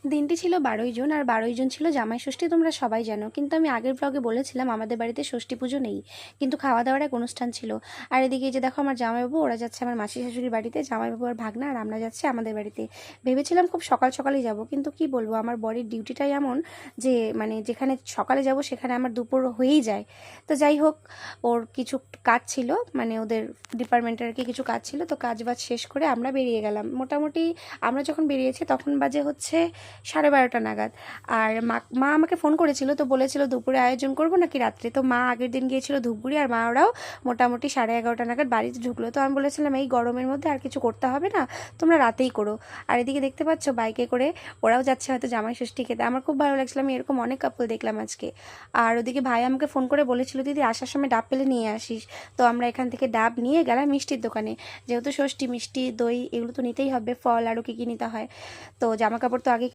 দিনটি ছিল 12ই জুন, আর 12ই জুন ছিল জামাই ষষ্ঠী, তোমরা সবাই জানো। কিন্তু আমি আগের ব্লগে বলেছিলাম আমাদের বাড়িতে ষষ্ঠী পুজো নেই, কিন্তু খাওয়া দাওয়ার এক অনুষ্ঠান ছিল। আর এদিকে এই যে দেখো আমার জামাইবাবু, ওরা যাচ্ছে আমার মাসি শাশুড়ির বাড়িতে, জামাইবাবু আর ভাগনা, আর আমরা যাচ্ছি আমাদের বাড়িতে। ভেবেছিলাম খুব সকাল সকালেই যাব, কিন্তু কি বলবো, আমার বডির ডিউটিটাই এমন যে মানে যেখানে সকালে যাব সেখানে আমার দুপুর হয়েই যায়। তো যাই হোক, ওর কিছু কাজ ছিল, মানে ওদের ডিপার্টমেন্টের আর কি কিছু কাজ ছিল, তো কাজ বাজ শেষ করে আমরা বেরিয়ে গেলাম। মোটামুটি আমরা যখন বেরিয়েছি তখন বাজে হচ্ছে 12:30 নাগাদ। আর মা আমাকে ফোন করেছিল, তো বলেছিল দুপুরে আয়োজন করবো নাকি রাত্রে। তো মা আগের দিন গিয়েছিল ধূপগুড়ি, আর মা ওরাও মোটামুটি 11:30 নাগাদ বাড়িতে ঢুকলো। তো আমি বলেছিলাম এই গরমের মধ্যে আর কিছু করতে হবে না, তোমরা রাতেই করো। আর এদিকে দেখতে পাচ্ছ বাইকে করে ওরাও যাচ্ছে হয়তো জামাই ষষ্ঠী খেতে। আমার খুব ভালো লাগছিল, আমি এরকম অনেক কাপল দেখলাম আজকে। আর ওদিকে ভাই আমাকে ফোন করে বলেছিল দিদি আসার সময় ডাব পেলে নিয়ে আসিস। তো আমরা এখান থেকে ডাব নিয়ে গেলাম মিষ্টির দোকানে, যেহেতু ষষ্ঠী, মিষ্টি দই এগুলো তো নিতেই হবে, ফল আরও কী কী নিতে হয়। তো জামা কাপড় তো আগে